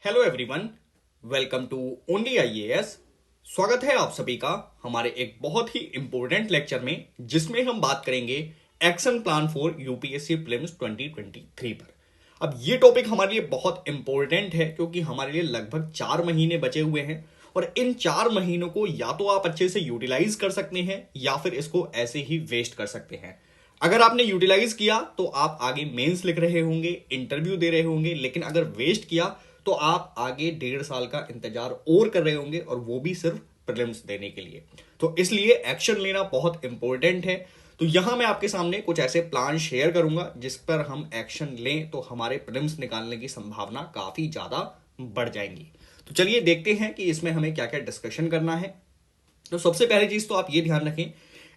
Hello everyone, welcome to only IAS. स्वागत है आप सभी का हमारे एक बहुत ही इंपॉर्टेंट लेक्चर में, जिसमें हम बात करेंगे action plan for UPSC prelims 2023 पर। अब ये टॉपिक हमारे लिए बहुत इंपॉर्टेंट है क्योंकि हमारे लिए लगभग 4 महीने बचे हुए हैं और इन 4 महीनों को या तो आप अच्छे से यूटिलाइज कर सकते हैं या फिर इसको ऐसे ही वेस्ट कर सकते हैं। अगर आपने यूटिलाइज किया तो आप आगे मेंस लिख रहे होंगे, इंटरव्यू दे रहे होंगे, लेकिन अगर वेस्ट किया तो आप आगे 1.5 साल का इंतजार और कर रहे होंगे, और वो भी सिर्फ प्रीलिम्स देने के लिए। तो इसलिए एक्शन लेना बहुत इंपॉर्टेंट है। तो यहां मैं आपके सामने कुछ ऐसे प्लान शेयर करूंगा जिस पर हम एक्शन लें तो हमारे प्रीलिम्स निकालने की संभावना काफी ज्यादा बढ़ जाएंगी। तो चलिए देखते हैं कि इसमें हमें क्या क्या डिस्कशन करना है। तो सबसे पहली चीज तो आप ये ध्यान रखें,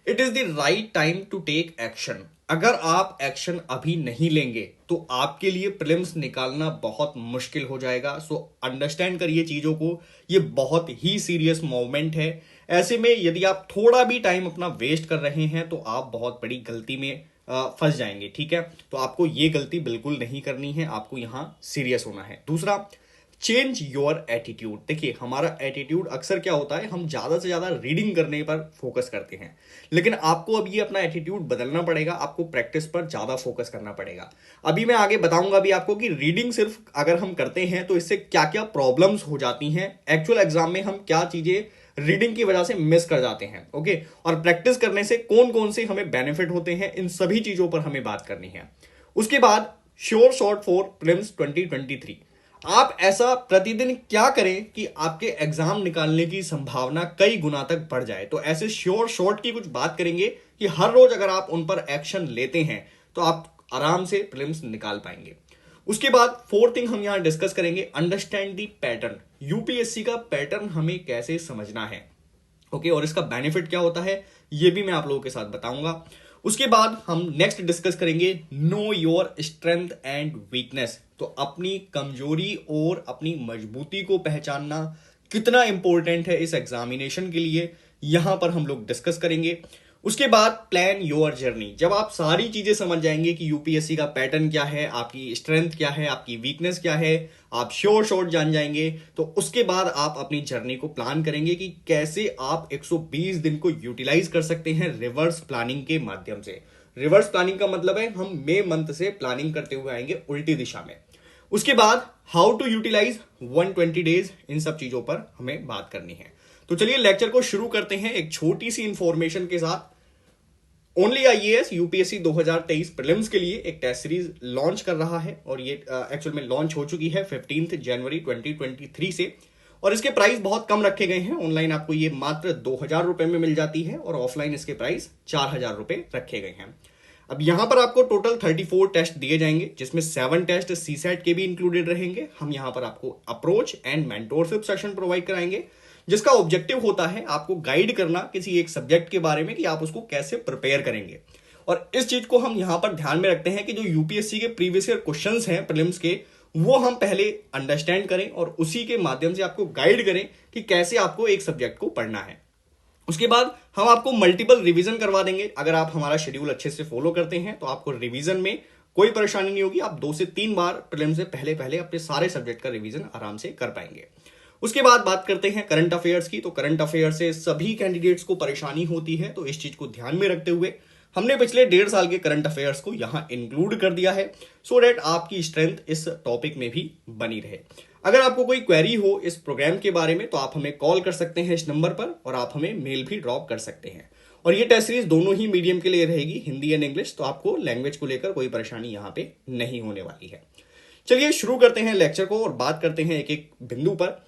it is the right time to take action. अगर आप एक्शन अभी नहीं लेंगे तो आपके लिए प्रीलिम्स निकालना बहुत मुश्किल हो जाएगा। सो अंडरस्टैंड करिए चीजों को, ये बहुत ही सीरियस मोमेंट है। ऐसे में यदि आप थोड़ा भी टाइम अपना वेस्ट कर रहे हैं तो आप बहुत बड़ी गलती में फंस जाएंगे। ठीक है, तो आपको ये गलती बिल्कुल नहीं करनी है, आपको यहां सीरियस होना है। दूसरा, चेंज योर एटीट्यूड। देखिए, हमारा एटीट्यूड अक्सर क्या होता है, हम ज्यादा से ज्यादा रीडिंग करने पर फोकस करते हैं, लेकिन आपको अब ये अपना एटीट्यूड बदलना पड़ेगा। आपको प्रैक्टिस पर ज्यादा फोकस करना पड़ेगा। अभी मैं आगे बताऊंगा भी आपको कि रीडिंग सिर्फ अगर हम करते हैं तो इससे क्या क्या प्रॉब्लम्स हो जाती हैं, एक्चुअल एग्जाम में हम क्या चीजें रीडिंग की वजह से मिस कर जाते हैं। ओके, और प्रैक्टिस करने से कौन कौन से हमें बेनिफिट होते हैं, इन सभी चीजों पर हमें बात करनी है। उसके बाद श्योर शॉट फॉर प्रीलिम्स 2023। आप ऐसा प्रतिदिन क्या करें कि आपके एग्जाम निकालने की संभावना कई गुना तक बढ़ जाए। तो ऐसे श्योर शॉर्ट की कुछ बात करेंगे कि हर रोज अगर आप उन पर एक्शन लेते हैं तो आप आराम से प्रीलिम्स निकाल पाएंगे। उसके बाद फोर्थ थिंग हम यहां डिस्कस करेंगे, अंडरस्टैंड दी पैटर्न। यूपीएससी का पैटर्न हमें कैसे समझना है, ओके, और इसका बेनिफिट क्या होता है ये भी मैं आप लोगों के साथ बताऊंगा। उसके बाद हम नेक्स्ट डिस्कस करेंगे know your strength and weakness. तो अपनी कमजोरी और अपनी मजबूती को पहचानना कितना इंपॉर्टेंट है इस एग्जामिनेशन के लिए, यहां पर हम लोग डिस्कस करेंगे। उसके बाद प्लान योर जर्नी। जब आप सारी चीजें समझ जाएंगे कि यूपीएससी का पैटर्न क्या है, आपकी स्ट्रेंथ क्या है, आपकी वीकनेस क्या है, आप श्योर शॉर्ट जान जाएंगे, तो उसके बाद आप अपनी जर्नी को प्लान करेंगे कि कैसे आप 120 दिन को यूटिलाइज कर सकते हैं रिवर्स प्लानिंग के माध्यम से। रिवर्स प्लानिंग का मतलब है हम मई मंथ से प्लानिंग करते हुए आएंगे उल्टी दिशा में। उसके बाद हाउ टू यूटिलाइज 120 डेज, इन सब चीजों पर हमें बात करनी है। तो चलिए लेक्चर को शुरू करते हैं एक छोटी सी इंफॉर्मेशन के साथ। ओनली आईएएस यूपीएससी 2023 प्रीलिम्स के लिए एक टेस्ट सीरीज लॉन्च कर रहा है, और ये एक्चुअल में लॉन्च हो चुकी है 15 जनवरी 2023 से, और इसके प्राइस बहुत कम रखे गए हैं। ऑनलाइन आपको ये मात्र 2000 रुपए में मिल जाती है और ऑफलाइन इसके प्राइस 4000 रुपए रखे गए हैं। अब यहां पर आपको टोटल 34 टेस्ट दिए जाएंगे, जिसमें 7 टेस्ट सीसेट के भी इंक्लूडेड रहेंगे। हम यहां पर आपको approach and mentorship session provide कराएंगे, जिसका ऑब्जेक्टिव होता है आपको गाइड करना किसी एक सब्जेक्ट के बारे में कि आप उसको कैसे प्रिपेयर करेंगे। और इस चीज को हम यहां पर ध्यान में रखते हैं कि जो यूपीएससी के प्रीवियस ईयर क्वेश्चंस हैं प्रीलिम्स के, वो हम पहले अंडरस्टैंड करें और उसी के माध्यम से आपको गाइड करें कि कैसे आपको एक सब्जेक्ट को पढ़ना है। उसके बाद हम आपको मल्टीपल रिवीजन करवा देंगे। अगर आप हमारा शेड्यूल अच्छे से फॉलो करते हैं तो आपको रिवीजन में कोई परेशानी नहीं होगी। आप 2 से 3 बार प्रीलिम से पहले पहले अपने सारे सब्जेक्ट का रिवीजन आराम से कर पाएंगे। उसके बाद बात करते हैं करंट अफेयर्स की। तो करंट अफेयर से सभी कैंडिडेट्स को परेशानी होती है, तो इस चीज को ध्यान में रखते हुए हमने पिछले 1.5 साल के करंट अफेयर्स को यहां इंक्लूड कर दिया है, सो डेट आपकी स्ट्रेंथ इस टॉपिक में भी बनी रहे। अगर आपको कोई क्वेरी हो इस प्रोग्राम के बारे में तो आप हमें कॉल कर सकते हैं इस नंबर पर, और आप हमें मेल भी ड्रॉप कर सकते हैं। और ये टेस्ट सीरीज दोनों ही मीडियम के लिए रहेगी, हिंदी एंड इंग्लिश, तो आपको लैंग्वेज को लेकर कोई परेशानी यहां पे नहीं होने वाली है। चलिए शुरू करते हैं लेक्चर को और बात करते हैं एक एक बिंदु पर।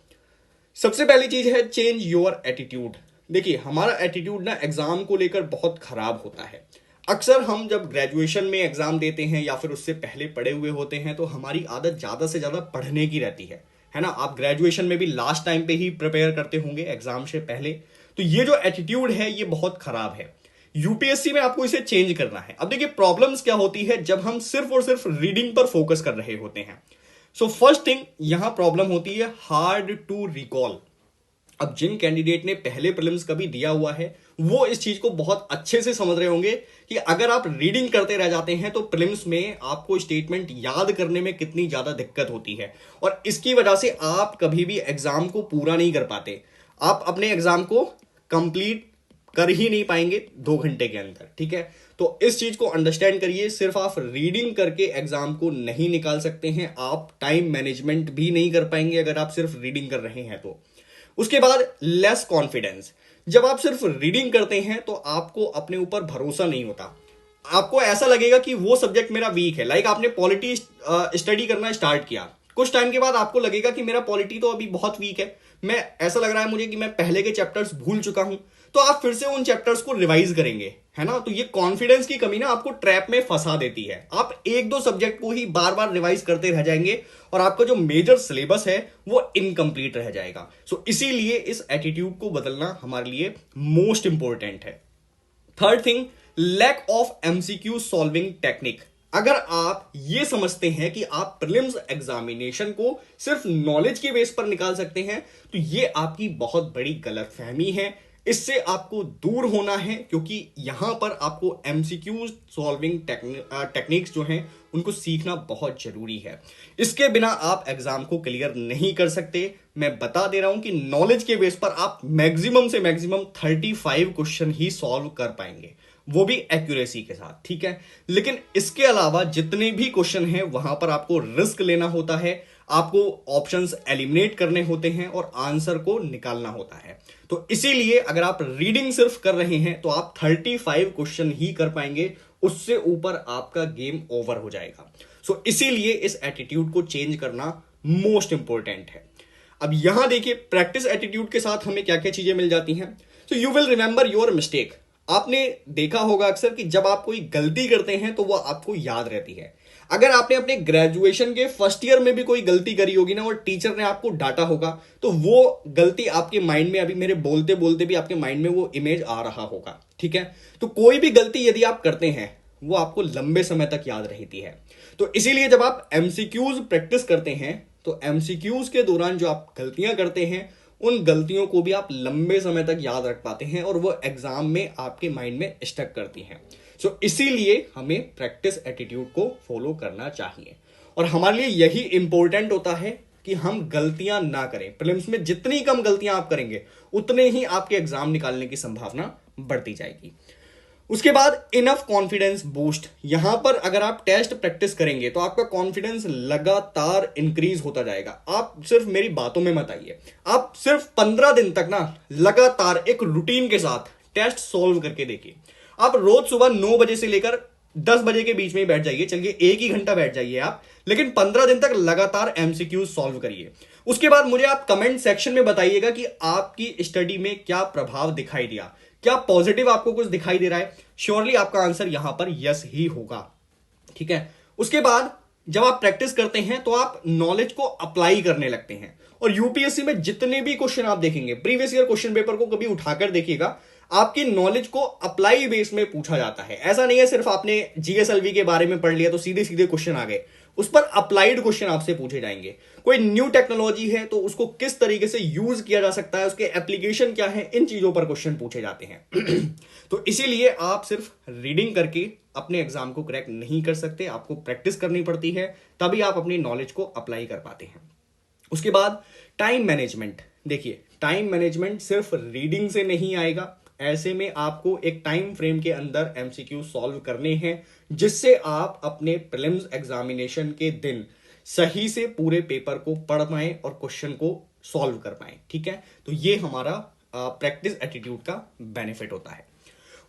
सबसे पहली चीज है चेंज योर एटीट्यूड। देखिए, हमारा एटीट्यूड ना एग्जाम को लेकर बहुत खराब होता है। अक्सर हम जब ग्रेजुएशन में एग्जाम देते हैं या फिर उससे पहले पढ़े हुए होते हैं तो हमारी आदत ज्यादा से ज्यादा पढ़ने की रहती है ना। आप ग्रेजुएशन में भी लास्ट टाइम पे ही प्रिपेयर करते होंगे एग्जाम से पहले। तो ये जो एटीट्यूड है ये बहुत खराब है। यूपीएससी में आपको इसे चेंज करना है। अब देखिए, प्रॉब्लम्स क्या होती है जब हम सिर्फ और सिर्फ रीडिंग पर फोकस कर रहे होते हैं। सो फर्स्ट थिंग यहां प्रॉब्लम होती है हार्ड टू रिकॉल। अब जिन कैंडिडेट ने पहले प्रीलिम्स कभी दिया हुआ है वो इस चीज को बहुत अच्छे से समझ रहे होंगे कि अगर आप रीडिंग करते रह जाते हैं तो प्रीलिम्स में आपको स्टेटमेंट याद करने में कितनी ज्यादा दिक्कत होती है, और इसकी वजह से आप कभी भी एग्जाम को पूरा नहीं कर पाते। आप अपने एग्जाम को कंप्लीट कर ही नहीं पाएंगे 2 घंटे के अंदर। ठीक है, तो इस चीज को अंडरस्टैंड करिए। सिर्फ आप रीडिंग करके एग्जाम को नहीं निकाल सकते हैं, आप टाइम मैनेजमेंट भी नहीं कर पाएंगे अगर आप सिर्फ रीडिंग कर रहे हैं तो। उसके बाद लेस कॉन्फिडेंस। जब आप सिर्फ रीडिंग करते हैं तो आपको अपने ऊपर भरोसा नहीं होता, आपको ऐसा लगेगा कि वो सब्जेक्ट मेरा वीक है। लाइक आपने पॉलिटी स्टडी करना स्टार्ट किया, कुछ टाइम के बाद आपको लगेगा कि मेरा पॉलिटी तो अभी बहुत वीक है, मैं ऐसा लग रहा है मुझे कि मैं पहले के चैप्टर्स भूल चुका हूं, तो आप फिर से उन चैप्टर्स को रिवाइज करेंगे, है ना। तो ये कॉन्फिडेंस की कमी ना आपको ट्रैप में फंसा देती है। आप एक दो सब्जेक्ट को ही बार बार रिवाइज करते रह जाएंगे और आपका जो मेजर सिलेबस है वो इनकम्प्लीट रह जाएगा। सो इसीलिए इस एटीट्यूड को बदलना हमारे लिए मोस्ट इंपॉर्टेंट है। Third thing, lack of MCQ solving technique. अगर आप ये समझते हैं कि आप प्रीलिम्स एग्जामिनेशन को सिर्फ नॉलेज के बेस पर निकाल सकते हैं तो ये आपकी बहुत बड़ी गलतफहमी है। इससे आपको दूर होना है, क्योंकि यहां पर आपको एमसीक्यू सॉल्विंग टेक्निक्स जो हैं उनको सीखना बहुत जरूरी है। इसके बिना आप एग्जाम को क्लियर नहीं कर सकते। मैं बता दे रहा हूं कि नॉलेज के बेस पर आप मैक्सिमम से मैक्सिमम 35 क्वेश्चन ही सॉल्व कर पाएंगे, वो भी एक्यूरेसी के साथ। ठीक है, लेकिन इसके अलावा जितने भी क्वेश्चन हैं वहां पर आपको रिस्क लेना होता है, आपको ऑप्शंस एलिमिनेट करने होते हैं और आंसर को निकालना होता है। तो इसीलिए अगर आप रीडिंग सिर्फ कर रहे हैं तो आप 35 क्वेश्चन ही कर पाएंगे, उससे ऊपर आपका गेम ओवर हो जाएगा। सो इसीलिए इस एटीट्यूड को चेंज करना मोस्ट इंपॉर्टेंट है। अब यहां देखिए प्रैक्टिस एटीट्यूड के साथ हमें क्या क्या चीजें मिल जाती हैं। So you will remember your mistake. आपने देखा होगा अक्सर कि जब आप कोई गलती करते हैं तो वो आपको याद रहती है। अगर आपने अपने ग्रेजुएशन के फर्स्ट ईयर में भी कोई गलती करी होगी ना और टीचर ने आपको डांटा होगा तो वो गलती आपके माइंड में, अभी मेरे बोलते बोलते भी आपके माइंड में वो इमेज आ रहा होगा। ठीक है, तो कोई भी गलती यदि आप करते हैं वो आपको लंबे समय तक याद रहती है। तो इसीलिए जब आप एमसीक्यूज प्रैक्टिस करते हैं तो एमसीक्यूज के दौरान जो आप गलतियां करते हैं उन गलतियों को भी आप लंबे समय तक याद रख पाते हैं और वो एग्जाम में आपके माइंड में स्टक करती हैं। सो इसीलिए हमें प्रैक्टिस एटीट्यूड को फॉलो करना चाहिए और हमारे लिए यही इंपॉर्टेंट होता है कि हम गलतियां ना करें। प्रीलिम्स में जितनी कम गलतियां आप करेंगे उतने ही आपके एग्जाम निकालने की संभावना बढ़ती जाएगी। उसके बाद इनफ कॉन्फिडेंस बूस्ट। यहां पर अगर आप टेस्ट प्रैक्टिस करेंगे तो आपका कॉन्फिडेंस लगातार इंक्रीज होता जाएगा। आप सिर्फ मेरी बातों में मत आइए, आप सिर्फ 15 दिन तक ना लगातार एक रूटीन के साथ टेस्ट सॉल्व करके देखिए। आप रोज सुबह 9 बजे से लेकर 10 बजे के बीच में ही बैठ जाइए, चलिए 1 ही घंटा बैठ जाइए आप, लेकिन 15 दिन तक लगातार एमसीक्यू सॉल्व करिए। उसके बाद मुझे आप कमेंट सेक्शन में बताइएगा कि आपकी स्टडी में क्या प्रभाव दिखाई दिया, क्या पॉजिटिव आपको कुछ दिखाई दे रहा है। श्योरली आपका आंसर यहां पर यस ही होगा। ठीक है, उसके बाद जब आप प्रैक्टिस करते हैं तो आप नॉलेज को अप्लाई करने लगते हैं और यूपीएससी में जितने भी क्वेश्चन आप देखेंगे, प्रीवियस ईयर क्वेश्चन पेपर को कभी उठाकर देखिएगा, आपकी नॉलेज को अप्लाई बेस में पूछा जाता है। ऐसा नहीं है सिर्फ आपने जीएसएलवी के बारे में पढ़ लिया तो सीधे सीधे क्वेश्चन आ गए, उस पर अप्लाइड क्वेश्चन आपसे पूछे जाएंगे। कोई न्यू टेक्नोलॉजी है तो उसको किस तरीके से यूज किया जा सकता है, उसके एप्लीकेशन क्या है, इन चीजों पर क्वेश्चन पूछे जाते हैं। तो इसीलिए आप सिर्फ रीडिंग करके अपने एग्जाम को क्रैक नहीं कर सकते, आपको प्रैक्टिस करनी पड़ती है, तभी आप अपनी नॉलेज को अप्लाई कर पाते हैं। उसके बाद टाइम मैनेजमेंट। देखिए टाइम मैनेजमेंट सिर्फ रीडिंग से नहीं आएगा, ऐसे में आपको एक टाइम फ्रेम के अंदर एमसीक्यू सॉल्व करने हैं जिससे आप अपने प्रीलिम्स एग्जामिनेशन के दिन सही से पूरे पेपर को पढ़ पाएं और क्वेश्चन को सॉल्व कर पाएं। ठीक है, तो ये हमारा प्रैक्टिस एटीट्यूड का बेनिफिट होता है।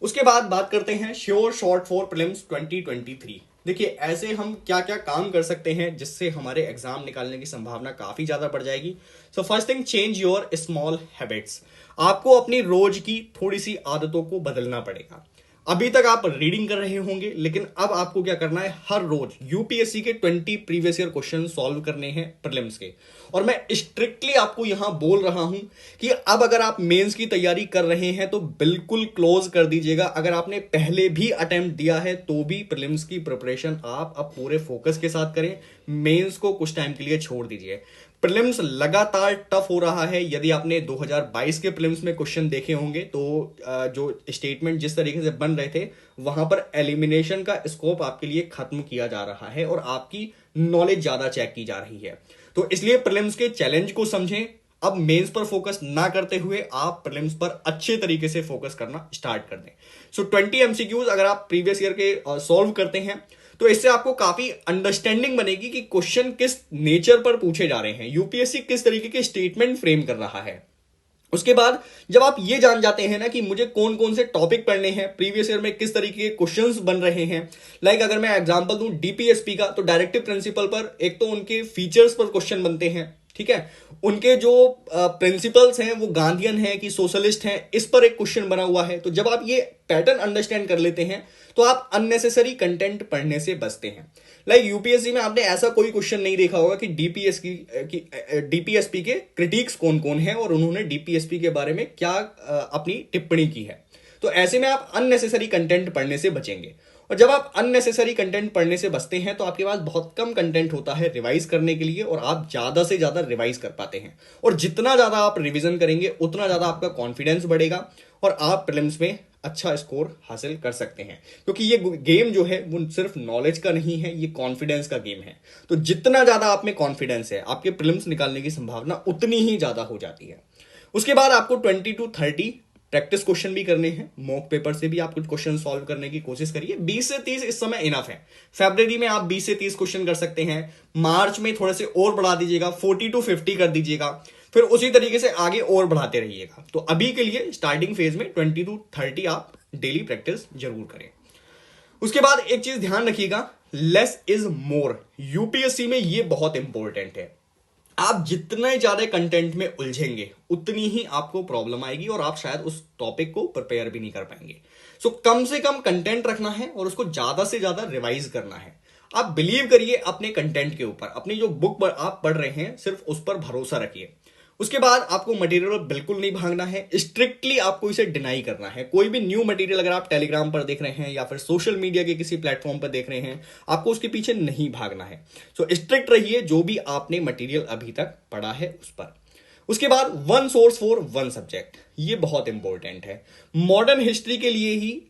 उसके बाद बात करते हैं श्योर शॉर्ट फॉर प्रीलिम्स 2023। देखिए ऐसे हम क्या क्या काम कर सकते हैं जिससे हमारे एग्जाम निकालने की संभावना काफी ज्यादा बढ़ जाएगी। So first thing, change your small habits. आपको अपनी रोज की थोड़ी सी आदतों को बदलना पड़ेगा। अभी तक आप रीडिंग कर रहे होंगे, लेकिन अब आपको क्या करना है, हर रोज यूपीएससी के 20 प्रीवियस ईयर क्वेश्चन सॉल्व करने हैं प्रीलिम्स के। और मैं स्ट्रिक्टली आपको यहां बोल रहा हूं कि अब अगर आप मेंस की तैयारी कर रहे हैं तो बिल्कुल क्लोज कर दीजिएगा। अगर आपने पहले भी अटेम्प्ट दिया है तो भी प्रीलिम्स की प्रिपरेशन आप अब पूरे फोकस के साथ करें, मेंस को कुछ टाइम के लिए छोड़ दीजिए। प्रीलिम्स लगातार टफ हो रहा है। यदि आपने 2022 के प्रीलिम्स में क्वेश्चन देखे होंगे तो जो स्टेटमेंट जिस तरीके से बन रहे थे वहां पर एलिमिनेशन का स्कोप आपके लिए खत्म किया जा रहा है और आपकी नॉलेज ज्यादा चेक की जा रही है। तो इसलिए प्रीलिम्स के चैलेंज को समझें। अब मेंस पर फोकस ना करते हुए आप प्रीलिम्स पर अच्छे तरीके से फोकस करना स्टार्ट कर दें। सो 20 एमसीक्यूज अगर आप प्रीवियस ईयर के सॉल्व करते हैं तो इससे आपको काफी अंडरस्टैंडिंग बनेगी कि क्वेश्चन किस नेचर पर पूछे जा रहे हैं, यूपीएससी किस तरीके के स्टेटमेंट फ्रेम कर रहा है। उसके बाद जब आप ये जान जाते हैं ना कि मुझे कौन कौन से टॉपिक पढ़ने हैं, प्रीवियस ईयर में किस तरीके के क्वेश्चंस बन रहे हैं, लाइक अगर मैं एग्जांपल दूं डीपीएसपी का, तो डायरेक्टिव प्रिंसिपल पर एक तो उनके फीचर्स पर क्वेश्चन बनते हैं, ठीक है। उनके जो प्रिंसिपल्स हैं वो गांधीयन है कि सोशलिस्ट हैं, इस पर एक क्वेश्चन बना हुआ है। तो जब आप ये पैटर्न अंडरस्टैंड कर लेते हैं तो आप अननेसेसरी कंटेंट पढ़ने से बचते हैं। लाइक यूपीएससी में आपने ऐसा कोई क्वेश्चन नहीं देखा होगा कि डीपीएसपी के क्रिटिक्स कौन कौन है और उन्होंने डीपीएसपी के बारे में क्या अपनी टिप्पणी की है। तो ऐसे में आप अननेसेसरी कंटेंट पढ़ने से बचेंगे। और जब आप अननेसेसरी कंटेंट पढ़ने से बचते हैं तो आपके पास बहुत कम कंटेंट होता है रिवाइज करने के लिए और आप ज्यादा से ज्यादा रिवाइज कर पाते हैं। और जितना ज्यादा आप रिवीजन करेंगे उतना ज्यादा आपका कॉन्फिडेंस बढ़ेगा और आप प्रीलिम्स में अच्छा स्कोर हासिल कर सकते हैं। क्योंकि ये गेम जो है वो सिर्फ नॉलेज का नहीं है, ये कॉन्फिडेंस का गेम है। तो जितना ज्यादा आप में कॉन्फिडेंस है आपके प्रीलिम्स निकालने की संभावना उतनी ही ज्यादा हो जाती है। उसके बाद आपको 20 to 30 प्रैक्टिस क्वेश्चन भी करने हैं। मॉक पेपर से भी आप कुछ क्वेश्चन सॉल्व करने की कोशिश करिए। 20 से 30 इस समय इनफ है। फरवरी में आप 20 से 30 क्वेश्चन कर सकते हैं। मार्च में थोड़े से और बढ़ा दीजिएगा, 40 to 50 कर दीजिएगा, फिर उसी तरीके से आगे और बढ़ाते रहिएगा। तो अभी के लिए स्टार्टिंग फेज में 20 to 30 आप डेली प्रैक्टिस जरूर करें। उसके बाद एक चीज ध्यान रखिएगा, लेस इज मोर। यूपीएससी में ये बहुत इंपॉर्टेंट है। आप जितने ज्यादा कंटेंट में उलझेंगे उतनी ही आपको प्रॉब्लम आएगी और आप शायद उस टॉपिक को प्रिपेयर भी नहीं कर पाएंगे। सो कम से कम कंटेंट रखना है और उसको ज्यादा से ज्यादा रिवाइज करना है। आप बिलीव करिए अपने कंटेंट के ऊपर, अपनी जो बुक आप पढ़ रहे हैं सिर्फ उस पर भरोसा रखिए। उसके बाद आपको मटेरियल बिल्कुल नहीं भागना है, स्ट्रिक्टली आपको इसे डिनाई करना है। कोई भी न्यू मटेरियल अगर आप टेलीग्राम पर देख रहे हैं या फिर सोशल मीडिया के किसी प्लेटफॉर्म पर देख रहे हैं, आपको उसके पीछे नहीं भागना है। सो स्ट्रिक्ट रहिए जो भी आपने मटेरियल अभी तक पढ़ा है उस पर। उसके बाद one source for one subject, ये बहुत इंपॉर्टेंट है। मॉडर्न हिस्ट्री के लिए ही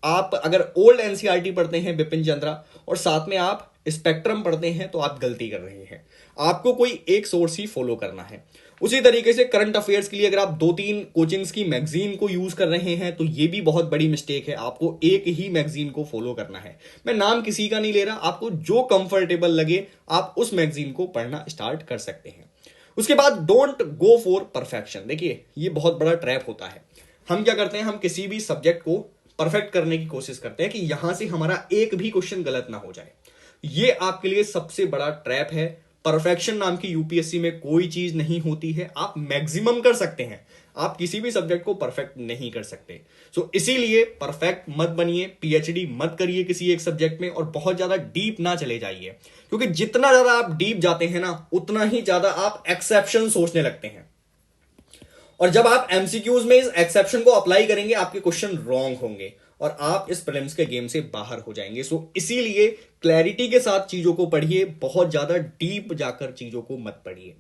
आप अगर ओल्ड एनसीईआरटी पढ़ते हैं बिपिन चंद्रा और साथ में आप स्पेक्ट्रम पढ़ते हैं तो आप गलती कर रहे हैं। आपको कोई एक सोर्स ही फॉलो करना है। उसी तरीके से करंट अफेयर्स के लिए अगर आप 2-3 कोचिंग्स की मैगजीन को यूज कर रहे हैं तो ये भी बहुत बड़ी मिस्टेक है। आपको एक ही मैगजीन को फॉलो करना है। मैं नाम किसी का नहीं ले रहा, आपको जो कंफर्टेबल लगे आप उस मैगजीन को पढ़ना स्टार्ट कर सकते हैं। उसके बाद डोंट गो फॉर परफेक्शन। देखिए ये बहुत बड़ा ट्रैप होता है। हम क्या करते हैं, हम किसी भी सब्जेक्ट को परफेक्ट करने की कोशिश करते हैं कि यहां से हमारा एक भी क्वेश्चन गलत ना हो जाए। ये आपके लिए सबसे बड़ा ट्रैप है। परफेक्शन नाम की यूपीएससी में कोई चीज नहीं होती है। आप मैक्सिमम कर सकते हैं, आप किसी भी सब्जेक्ट को परफेक्ट नहीं कर सकते। सो इसीलिए परफेक्ट मत बनिए, पीएचडी मत करिए किसी एक सब्जेक्ट में और बहुत ज्यादा डीप ना चले जाइए। क्योंकि जितना ज्यादा आप डीप जाते हैं ना उतना ही ज्यादा आप एक्सेप्शन सोचने लगते हैं और जब आप एमसीक्यूज में इस एक्सेप्शन को अप्लाई करेंगे आपके क्वेश्चन रॉन्ग होंगे और आप इस प्रीलिम्स के गेम से बाहर हो जाएंगे। सो इसीलिए क्लैरिटी के साथ चीजों को पढ़िए, बहुत ज्यादा डीप जाकर चीजों को मत पढ़िए।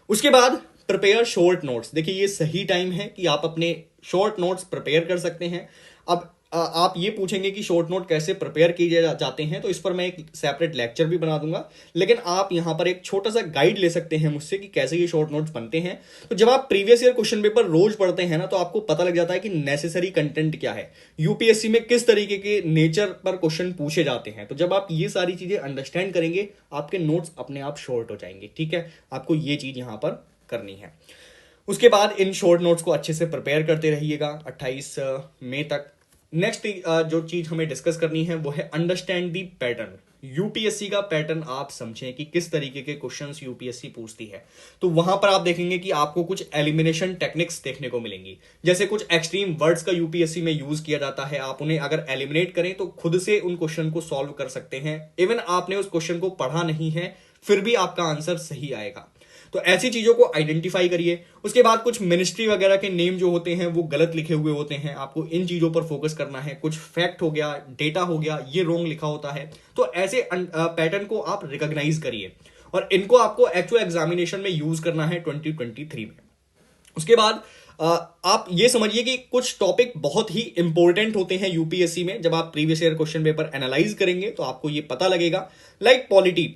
उसके बाद प्रिपेयर शॉर्ट नोट्स। देखिए ये सही टाइम है कि आप अपने शॉर्ट नोट्स प्रिपेयर कर सकते हैं। अब आप ये पूछेंगे कि शॉर्ट नोट कैसे प्रिपेयर किए जाते हैं, तो इस पर मैं एक सेपरेट लेक्चर भी बना दूंगा। लेकिन आप यहां पर एक छोटा सा गाइड ले सकते हैं मुझसे कि कैसे ये शॉर्ट नोट्स बनते हैं। तो जब आप प्रीवियस ईयर क्वेश्चन पेपर रोज पढ़ते हैं ना तो आपको पता लग जाता है कि नेसेसरी कंटेंट क्या है, यूपीएससी में किस तरीके के नेचर पर क्वेश्चन पूछे जाते हैं। तो जब आप ये सारी चीजें अंडरस्टैंड करेंगे आपके नोट्स अपने आप शॉर्ट हो जाएंगे। ठीक है, आपको ये चीज यहां पर करनी है। उसके बाद इन शॉर्ट नोट्स को अच्छे से प्रिपेयर करते रहिएगा 28 मई तक। नेक्स्ट जो चीज हमें डिस्कस करनी है वो है अंडरस्टैंड दी पैटर्न। यूपीएससी का पैटर्न आप समझें कि किस तरीके के क्वेश्चंस यूपीएससी पूछती है। तो वहां पर आप देखेंगे कि आपको कुछ एलिमिनेशन टेक्निक्स देखने को मिलेंगी, जैसे कुछ एक्सट्रीम वर्ड्स का यूपीएससी में यूज किया जाता है। आप उन्हें अगर एलिमिनेट करें तो खुद से उन क्वेश्चन को सॉल्व कर सकते हैं। इवन आपने उस क्वेश्चन को पढ़ा नहीं है फिर भी आपका आंसर सही आएगा। तो ऐसी चीजों को आइडेंटिफाई करिए। उसके बाद कुछ मिनिस्ट्री वगैरह के नेम जो होते हैं वो गलत लिखे हुए होते हैं, आपको इन चीजों पर फोकस करना है। कुछ फैक्ट हो गया, डेटा हो गया, ये रॉन्ग लिखा होता है। तो ऐसे पैटर्न को आप रिकॉग्नाइज करिए और इनको आपको एक्चुअल एग्जामिनेशन में यूज करना है 2023 में। उसके बाद आप ये समझिए कि कुछ टॉपिक बहुत ही इंपॉर्टेंट होते हैं यूपीएससी में। जब आप previous year question paper analyse करेंगे तो आपको ये पता लगेगा, लाइक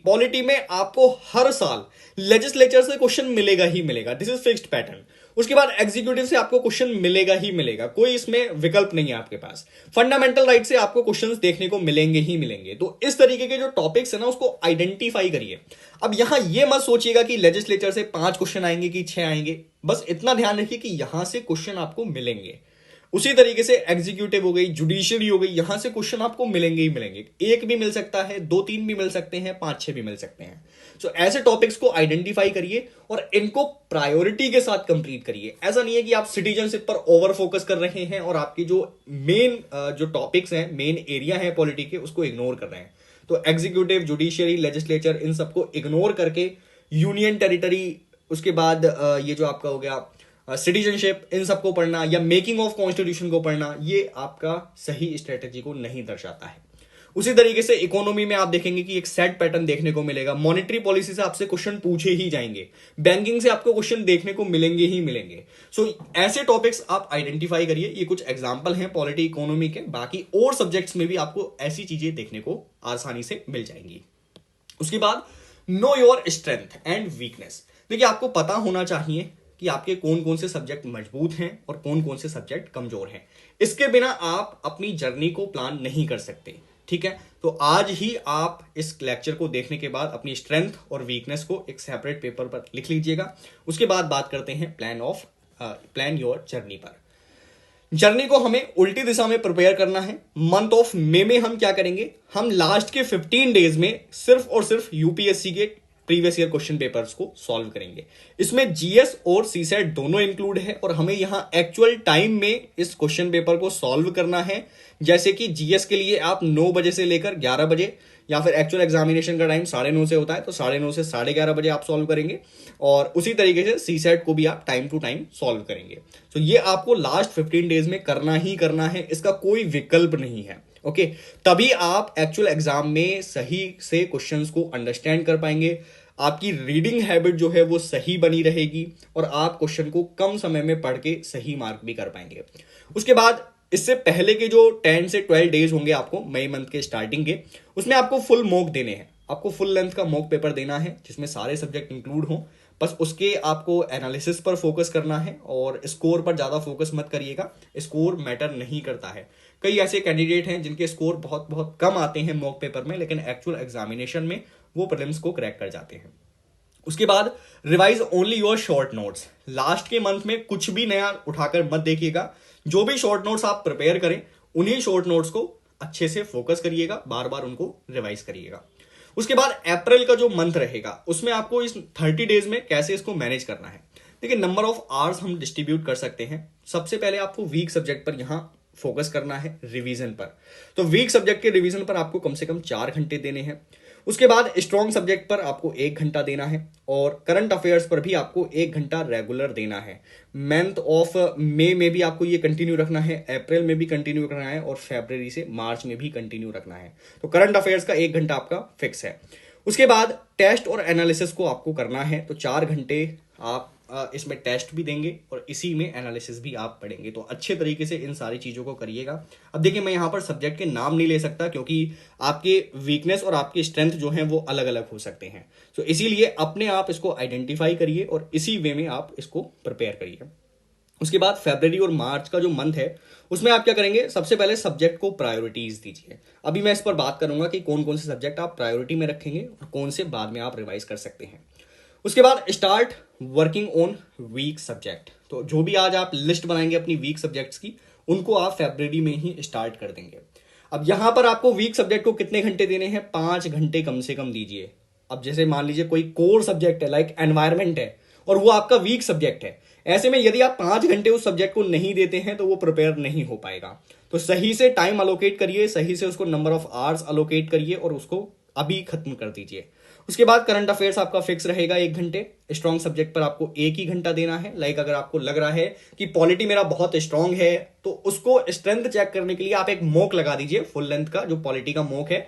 पॉलिटी में आपको हर साल लेजिस्लेचर से क्वेश्चन मिलेगा ही मिलेगा, दिस इज फिक्स्ड पैटर्न। उसके बाद एग्जीक्यूटिव से आपको क्वेश्चन मिलेगा ही मिलेगा, कोई इसमें विकल्प नहीं है आपके पास। फंडामेंटल राइट से आपको क्वेश्चंस देखने को मिलेंगे ही मिलेंगे। तो इस तरीके के जो टॉपिक्स है ना, उसको आइडेंटिफाई करिए। अब यहां ये मत सोचिएगा कि लेजिस्लेचर से 5 क्वेश्चन आएंगे कि 6 आएंगे, बस इतना ध्यान रखिए कि यहां से क्वेश्चन आपको मिलेंगे। उसी तरीके से एग्जीक्यूटिव हो गई, जुडिशियरी हो गई, यहां से क्वेश्चन आपको मिलेंगे ही मिलेंगे। एक भी मिल सकता है, 2-3 भी मिल सकते हैं, 5-6 भी मिल सकते हैं। सो ऐसे टॉपिक्स को आइडेंटिफाई करिए और इनको प्रायोरिटी के साथ कंप्लीट करिए। ऐसा नहीं है कि आप सिटीजनशिप पर ओवर फोकस कर रहे हैं और आपकी जो मेन जो टॉपिक्स हैं, मेन एरिया है पॉलिटी के, उसको इग्नोर कर रहे हैं। तो एग्जीक्यूटिव, जुडिशियरी, लेजिस्लेचर, इन सबको इग्नोर करके यूनियन टेरिटरी, उसके बाद ये जो आपका हो गया सिटीजनशिप, इन सबको पढ़ना या मेकिंग ऑफ कॉन्स्टिट्यूशन को पढ़ना, ये आपका सही स्ट्रेटेजी को नहीं दर्शाता है। उसी तरीके से इकोनॉमी में आप देखेंगे कि एक सेट पैटर्न देखने को मिलेगा। मॉनेटरी पॉलिसी से आपसे क्वेश्चन पूछे ही जाएंगे, बैंकिंग से आपको क्वेश्चन देखने को मिलेंगे ही मिलेंगे। सो ऐसे टॉपिक्स आप आइडेंटिफाई करिए। ये कुछ एग्जांपल हैं पॉलिटी, इकोनॉमी के। बाकी और सब्जेक्ट्स में भी आपको ऐसी चीजें देखने को आसानी से मिल जाएंगी। उसके बाद know your strength and weakness. देखिए, आपको पता होना चाहिए कि आपके कौन कौन से सब्जेक्ट मजबूत हैं और कौन कौन से सब्जेक्ट कमजोर हैं। इसके बिना आप अपनी जर्नी को प्लान नहीं कर सकते, ठीक है। तो आज ही आप इस लेक्चर को देखने के बाद अपनी स्ट्रेंथ और वीकनेस को एक सेपरेट पेपर पर लिख लीजिएगा। उसके बाद बात करते हैं प्लान योर जर्नी पर। जर्नी को हमें उल्टी दिशा में प्रिपेयर करना है। मंथ ऑफ मई में हम क्या करेंगे, हम लास्ट के 15 डेज में सिर्फ और सिर्फ यूपीएससी के प्रीवियस ईयर क्वेश्चन पेपर्स को सॉल्व करेंगे। इसमें जीएस और सीसेट दोनों इंक्लूड है और हमें यहां एक्चुअल टाइम में इस क्वेश्चन पेपर को सॉल्व करना है। जैसे कि जीएस के लिए आप 9 बजे से लेकर 11 बजे, या फिर एक्चुअल एग्जामिनेशन का टाइम 9:30 से होता है, तो 9:30 से 11:30 बजे आप सॉल्व करेंगे। और उसी तरीके से सीसेट को भी आप टाइम टू टाइम सॉल्व करेंगे। तो ये आपको लास्ट 15 डेज में करना ही करना है, इसका कोई विकल्प नहीं है। ओके, तभी आप एक्चुअल एग्जाम में सही से क्वेश्चंस को अंडरस्टैंड कर पाएंगे। आपकी रीडिंग हैबिट जो है वो सही बनी रहेगी और आप क्वेश्चन को कम समय में पढ़ के सही मार्क भी कर पाएंगे। उसके बाद इससे पहले के जो 10 से 12 डेज होंगे आपको मई मंथ के स्टार्टिंग के, उसमें आपको फुल मॉक देने हैं। आपको फुल लेंथ का मॉक पेपर देना है जिसमें सारे सब्जेक्ट इंक्लूड हों। बस उसके आपको एनालिसिस पर फोकस करना है और स्कोर पर ज्यादा फोकस मत करिएगा, स्कोर मैटर नहीं करता है। कई ऐसे कैंडिडेट हैं जिनके स्कोर बहुत बहुत कम आते हैं मॉक पेपर में, लेकिन एक्चुअल एग्जामिनेशन में वो प्रीलिम्स को क्रैक कर जाते हैं। उसके बाद revise only your short notes. Last के मंथ में कुछ भी नया उठाकर मत देखिएगा। जो भी शॉर्ट नोट्स आप प्रिपेयर करें, उन्हीं शॉर्ट नोट्स को अच्छे से फोकस करिएगा, बार बार उनको रिवाइज करिएगा। उसके बाद अप्रैल का जो मंथ रहेगा, उसमें आपको इस 30 डेज में कैसे इसको मैनेज करना है। देखिए, नंबर ऑफ आवर्स हम डिस्ट्रीब्यूट कर सकते हैं। सबसे पहले आपको वीक सब्जेक्ट पर यहां फोकस करना है, रिवीजन पर। तो वीक सब्जेक्ट के रिवीजन पर आपको कम से कम 4 घंटे देने हैं। उसके बाद स्ट्रॉन्ग सब्जेक्ट पर आपको 1 घंटा देना है और करंट अफेयर्स पर भी आपको 1 घंटा रेगुलर देना है। मंथ ऑफ मई में भी आपको ये कंटिन्यू रखना है, अप्रैल में भी कंटिन्यू रखना है और फरवरी से मार्च में भी कंटिन्यू रखना है। तो करंट अफेयर्स का 1 घंटा आपका फिक्स है। उसके बाद टेस्ट और एनालिसिस को आपको करना है, तो 4 घंटे आप इसमें टेस्ट भी देंगे और इसी में एनालिसिस भी आप पढ़ेंगे। तो अच्छे तरीके से इन सारी चीजों को करिएगा। अब देखिए, मैं यहां पर सब्जेक्ट के नाम नहीं ले सकता क्योंकि आपके वीकनेस और आपकी स्ट्रेंथ जो है वो अलग अलग हो सकते हैं। तो इसीलिए अपने आप इसको आइडेंटिफाई करिए और इसी वे में आप इसको प्रिपेयर करिए। उसके बाद फरवरी और मार्च का जो मंथ है, उसमें आप क्या करेंगे, सबसे पहले सब्जेक्ट को प्रायोरिटीज दीजिए। अभी मैं इस पर बात करूंगा कि कौन कौन से सब्जेक्ट आप प्रायोरिटी में रखेंगे और कौन से बाद में आप रिवाइज कर सकते हैं। उसके बाद start working on weak subject. तो जो भी आज आप लिस्ट बनाएंगे अपनी वीक सब्जेक्ट्स की, उनको आप फरवरी में ही स्टार्ट कर देंगे। अब यहां पर आपको वीक सब्जेक्ट को कितने घंटे देने हैं, 5 घंटे कम से कम दीजिए। अब जैसे मान लीजिए कोई कोर सब्जेक्ट है, लाइक एनवायरमेंट है, और वो आपका वीक सब्जेक्ट है, ऐसे में यदि आप 5 घंटे उस सब्जेक्ट को नहीं देते हैं तो वो प्रिपेयर नहीं हो पाएगा। तो सही से टाइम अलोकेट करिए, सही से उसको नंबर ऑफ आवर्स अलोकेट करिए और उसको अभी खत्म कर दीजिए। उसके बाद करंट अफेयर्स आपका फिक्स रहेगा 1 घंटे। स्ट्रॉन्ग सब्जेक्ट पर आपको 1 ही घंटा देना है। लाइक अगर आपको लग रहा है कि पॉलिटी मेरा बहुत स्ट्रांग है, तो उसको स्ट्रेंथ चेक करने के लिए आप एक मॉक लगा दीजिए फुल लेंथ का, जो पॉलिटी का मॉक है।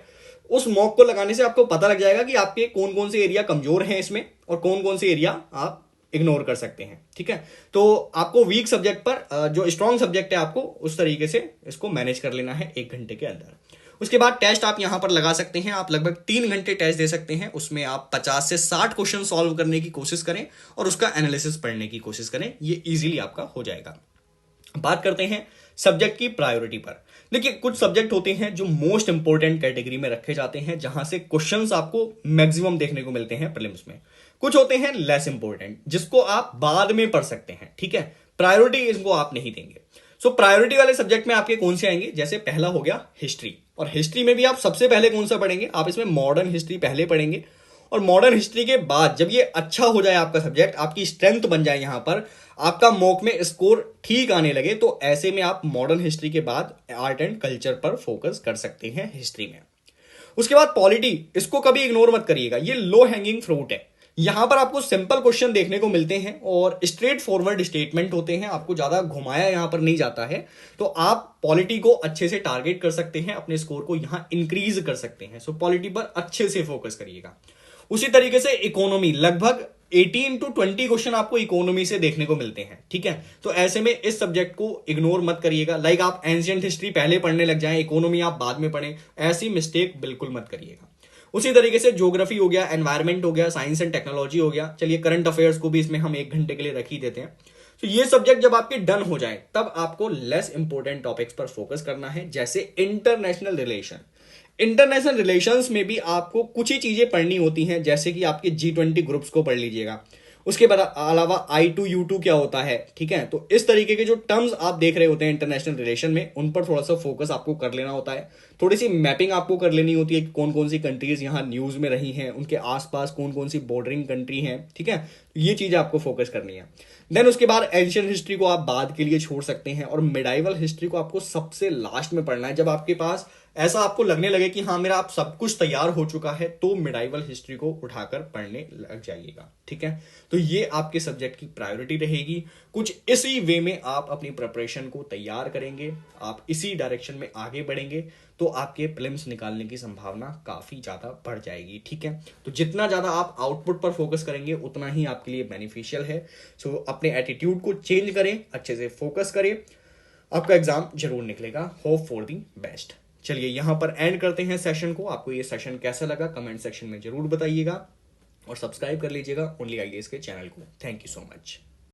उस मॉक को लगाने से आपको पता लग जाएगा कि आपके कौन कौन से एरिया कमजोर हैं इसमें और कौन कौन से एरिया आप इग्नोर कर सकते हैं। ठीक है, तो आपको वीक सब्जेक्ट पर जो स्ट्रॉन्ग सब्जेक्ट है आपको उस तरीके से इसको मैनेज कर लेना है 1 घंटे के अंदर। उसके बाद टेस्ट आप यहां पर लगा सकते हैं, आप लगभग 3 घंटे टेस्ट दे सकते हैं। उसमें आप 50 से 60 क्वेश्चन सॉल्व करने की कोशिश करें और उसका एनालिसिस पढ़ने की कोशिश करें, ये इजीली आपका हो जाएगा। बात करते हैं सब्जेक्ट की प्रायोरिटी पर। देखिए, कुछ सब्जेक्ट होते हैं जो मोस्ट इंपोर्टेंट कैटेगरी में रखे जाते हैं, जहां से क्वेश्चंस आपको मैक्सिमम देखने को मिलते हैं प्रीलिम्स में। कुछ होते हैं लेस इंपोर्टेंट, जिसको आप बाद में पढ़ सकते हैं। ठीक है, प्रायोरिटी इनको आप नहीं देंगे। सो प्रायोरिटी वाले सब्जेक्ट में आपके कौन से आएंगे, जैसे पहला हो गया हिस्ट्री, और हिस्ट्री में भी आप सबसे पहले कौन सा पढ़ेंगे, आप इसमें मॉडर्न हिस्ट्री पहले पढ़ेंगे। और मॉडर्न हिस्ट्री के बाद जब ये अच्छा हो जाए आपका सब्जेक्ट, आपकी स्ट्रेंथ बन जाए, यहां पर आपका मॉक में स्कोर ठीक आने लगे, तो ऐसे में आप मॉडर्न हिस्ट्री के बाद आर्ट एंड कल्चर पर फोकस कर सकते हैं हिस्ट्री में। उसके बाद पॉलिटी, इसको कभी इग्नोर मत करिएगा, ये लो हैंगिंग फ्रूट है। यहां पर आपको सिंपल क्वेश्चन देखने को मिलते हैं और स्ट्रेट फॉरवर्ड स्टेटमेंट होते हैं, आपको ज्यादा घुमाया यहां पर नहीं जाता है। तो आप पॉलिटी को अच्छे से टारगेट कर सकते हैं, अपने स्कोर को यहां इंक्रीज कर सकते हैं। सो पॉलिटी पर अच्छे से फोकस करिएगा। उसी तरीके से इकोनॉमी, लगभग 18 to 20 क्वेश्चन आपको इकोनॉमी से देखने को मिलते हैं। ठीक है, तो ऐसे में इस सब्जेक्ट को इग्नोर मत करिएगा। लाइक आप एंशिएंट हिस्ट्री पहले पढ़ने लग जाएं, इकोनॉमी आप बाद में पढ़ें, ऐसी मिस्टेक बिल्कुल मत करिएगा। उसी तरीके से ज्योग्राफी हो गया, एनवायरमेंट हो गया, साइंस एंड टेक्नोलॉजी हो गया। चलिए, करंट अफेयर्स को भी इसमें हम 1 घंटे के लिए रख ही देते हैं। तो ये सब्जेक्ट जब आपके डन हो जाए, तब आपको लेस इंपॉर्टेंट टॉपिक्स पर फोकस करना है, जैसे इंटरनेशनल रिलेशन। इंटरनेशनल रिलेशंस में भी आपको कुछ ही चीजें पढ़नी होती हैं, जैसे कि आपके G20 ग्रुप्स को पढ़ लीजिएगा। उसके बाद अलावा I2U2 क्या होता है। ठीक है, तो इस तरीके के जो टर्म्स आप देख रहे होते हैं इंटरनेशनल रिलेशन में, उन पर थोड़ा सा फोकस आपको कर लेना होता है। थोड़ी सी मैपिंग आपको कर लेनी होती है कि कौन कौन सी कंट्रीज यहाँ न्यूज में रही हैं, उनके आसपास कौन कौन सी बॉर्डरिंग कंट्री हैं। ठीक है, ये चीज आपको फोकस करनी है। देन उसके बाद एंशिएंट हिस्ट्री को आप बाद के लिए छोड़ सकते हैं, और मिडाइवल हिस्ट्री को आपको सबसे लास्ट में पढ़ना है। जब आपके पास ऐसा आपको लगने लगे कि हाँ, मेरा आप सब कुछ तैयार हो चुका है, तो मिडाइवल हिस्ट्री को उठाकर पढ़ने लग जाइएगा। ठीक है, तो ये आपके सब्जेक्ट की प्रायोरिटी रहेगी। कुछ इसी वे में आप अपनी प्रिपरेशन को तैयार करेंगे, आप इसी डायरेक्शन में आगे बढ़ेंगे, तो आपके प्रीलिम्स निकालने की संभावना काफी ज्यादा बढ़ जाएगी। ठीक है, तो जितना ज्यादा आप आउटपुट पर फोकस करेंगे, उतना ही आपके लिए बेनिफिशियल है। सो अपने एटीट्यूड को चेंज करें, अच्छे से फोकस करें, आपका एग्जाम जरूर निकलेगा। Hope for the best. चलिए, यहां पर एंड करते हैं सेशन को। आपको ये सेशन कैसा लगा कमेंट सेक्शन में जरूर बताइएगा, और सब्सक्राइब कर लीजिएगा ओनली आईएएस के चैनल को। Thank you so much.